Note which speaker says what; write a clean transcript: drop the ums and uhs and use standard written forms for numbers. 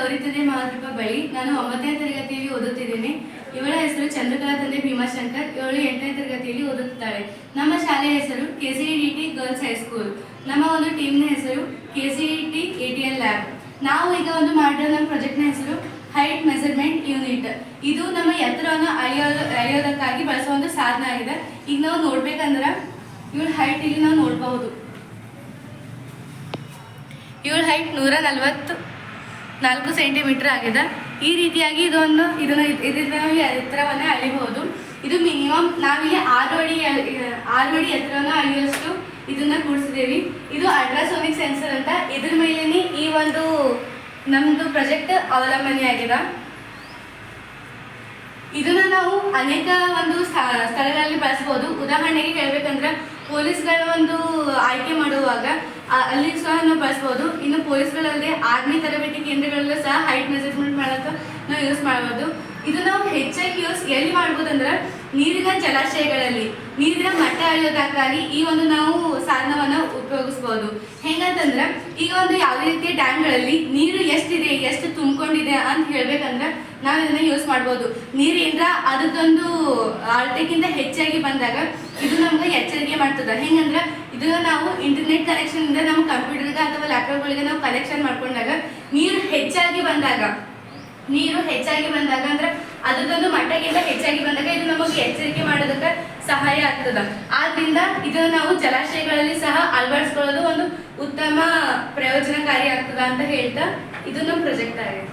Speaker 1: ಗೌರಿತದೆ ಮಹಾದೀಪ ಬಳಿ. ನಾನು 9ನೇ ತರಗತಿಯಲ್ಲಿ ಓದುತ್ತಿದ್ದೇನೆ. ಇವಳ ಹೆಸರು ಚಂದ್ರಕಲಾ ತಂದೆ ಭೀಮಾಶಂಕರ್. ಇವಳು 8ನೇ ತರಗತಿಯಲ್ಲಿ ಓದುತ್ತಾಳೆ. ನಮ್ಮ ಶಾಲೆಯ ಹೆಸರು KCDT ಗರ್ಲ್ಸ್ ಹೈಸ್ಕೂಲ್. ನಮ್ಮ ಒಂದು ಟೀಮ್ನ ಹೆಸರು KCDT ATL ಲ್ಯಾಬ್. ನಾವು ಈಗ ಒಂದು ಮಾಡಿರೋ ನಮ್ಮ ಪ್ರಾಜೆಕ್ಟ್ನ ಹೆಸರು ಹೈಟ್ ಮೆಜರ್ಮೆಂಟ್ ಯೂನಿಟ್. ಇದು ನಮ್ಮ ಎತ್ತರವನ್ನು ಅಳೆಯೋದಕ್ಕಾಗಿ ಬಳಸುವ ಒಂದು ಸಾಧನ ಆಗಿದೆ. ಈಗ ನಾವು ನೋಡ್ಬೇಕಂದ್ರೆ ಇವಳ ಹೈಟ್ ಇಲ್ಲಿ ನಾವು ನೋಡಬಹುದು. ಇವಳ ಹೈಟ್ 144 ಸೆಂಟಿಮೀಟರ್ ಆಗಿದೆ. ಈ ರೀತಿಯಾಗಿ ಇದನ್ನು ಎತ್ತರವನ್ನು ಅಳಿಬಹುದು. ಇದು ಮಿನಿಮಮ್ ನಾವಿಲ್ಲಿ 6 ಅಡಿ ಎತ್ತರವನ್ನು ಅಳಿಯುವಷ್ಟು ಇದನ್ನ ಕೂಡಿಸಿದ್ದೇವೆ. ಇದು ಅಲ್ಟ್ರಾಸೋನಿಕ್ ಸೆನ್ಸರ್ ಅಂತ. ಇದ್ರ ಮೇಲೇನೆ ಈ ಒಂದು ನಮ್ಮದು ಪ್ರಾಜೆಕ್ಟ್ ಅವಲಂಬನೆಯಾಗಿದೆ. ಇದನ್ನ ನಾವು ಅನೇಕ ಒಂದು ಸ್ಥಳಗಳಲ್ಲಿ ಬಳಸಬಹುದು. ಉದಾಹರಣೆಗೆ ಹೇಳ್ಬೇಕಂದ್ರೆ ಪೊಲೀಸ್ಗಳ ಒಂದು ಆಯ್ಕೆ ಮಾಡುವಾಗ ಅಲ್ಲಿ ಸಹ ನಾವು ಬಳಸ್ಬೋದು. ಇನ್ನು ಪೊಲೀಸ್ಗಳಲ್ಲದೆ ಆರ್ಮಿ ತರಬೇತಿ ಕೇಂದ್ರಗಳಲ್ಲೂ ಸಹ ಹೈಟ್ ಮೆಜರ್ಮೆಂಟ್ ಮಾಡೋಕೆ ನಾವು ಯೂಸ್ ಮಾಡ್ಬೋದು. ಇದು ನಾವು ಹೆಚ್ಚಾಗಿ ಎಲ್ಲಿ ಮಾಡ್ಬೋದು ಅಂದ್ರೆ ನೀರಿನ ಜಲಾಶಯಗಳಲ್ಲಿ ನೀರಿನ ಮಟ್ಟ ಅಳೆಯೋದಕ್ಕಾಗಿ ಈ ಒಂದು ನಾವು ಸಾಧನವನ್ನು ಉಪಯೋಗಿಸ್ಬೋದು. ಹೆಂಗಂತಂದ್ರೆ ಈಗ ಒಂದು ಯಾವುದೇ ರೀತಿಯ ಡ್ಯಾಮ್ಗಳಲ್ಲಿ ನೀರು ಎಷ್ಟಿದೆ, ಎಷ್ಟು ತುಂಬಿಕೊಂಡಿದೆ ಅಂತ ಹೇಳ್ಬೇಕಂದ್ರೆ ನಾವು ಇದನ್ನ ಯೂಸ್ ಮಾಡ್ಬೋದು. ನೀರು ಏನರ ಅದಕ್ಕೊಂದು ಅಳತೆಗಿಂತ ಹೆಚ್ಚಾಗಿ ಬಂದಾಗ ಇದು ನಮ್ಗೆ ಎಚ್ಚರಿಕೆ ಮಾಡ್ತದೆ. ಹೆಂಗಂದ್ರೆ ಇದನ್ನ ನಾವು ಇಂಟರ್ನೆಟ್ ಕನೆಕ್ಷನ್ ಇಂದ ನಮ್ಮ ಕಂಪ್ಯೂಟರ್ಗೆ ಅಥವಾ ಲ್ಯಾಪ್ಟಾಪ್ಗಳಿಗೆ ನಾವು ಕನೆಕ್ಷನ್ ಮಾಡ್ಕೊಂಡಾಗ ನೀರು ಹೆಚ್ಚಾಗಿ ಬಂದಾಗ ಅಂದ್ರೆ ಅದಕ್ಕೊಂದು ಮಟ್ಟಕ್ಕಿಂತ ಹೆಚ್ಚಾಗಿ ಬಂದಾಗ ಇದು ನಮಗೆ ಎಚ್ಚರಿಕೆ ಮಾಡೋದಕ್ಕೆ ಸಹಾಯ ಆಗ್ತದ. ಆದ್ರಿಂದ ಇದನ್ನು ನಾವು ಜಲಾಶಯಗಳಲ್ಲಿ ಸಹ ಅಳವಡಿಸ್ಕೊಳ್ಳೋದು ಒಂದು ಉತ್ತಮ ಪ್ರಯೋಜನಕಾರಿ ಆಗ್ತದ ಅಂತ ಹೇಳ್ತಾ ಇದು ನಮ್ಮ ಪ್ರಾಜೆಕ್ಟ್ ಆಗಿದೆ.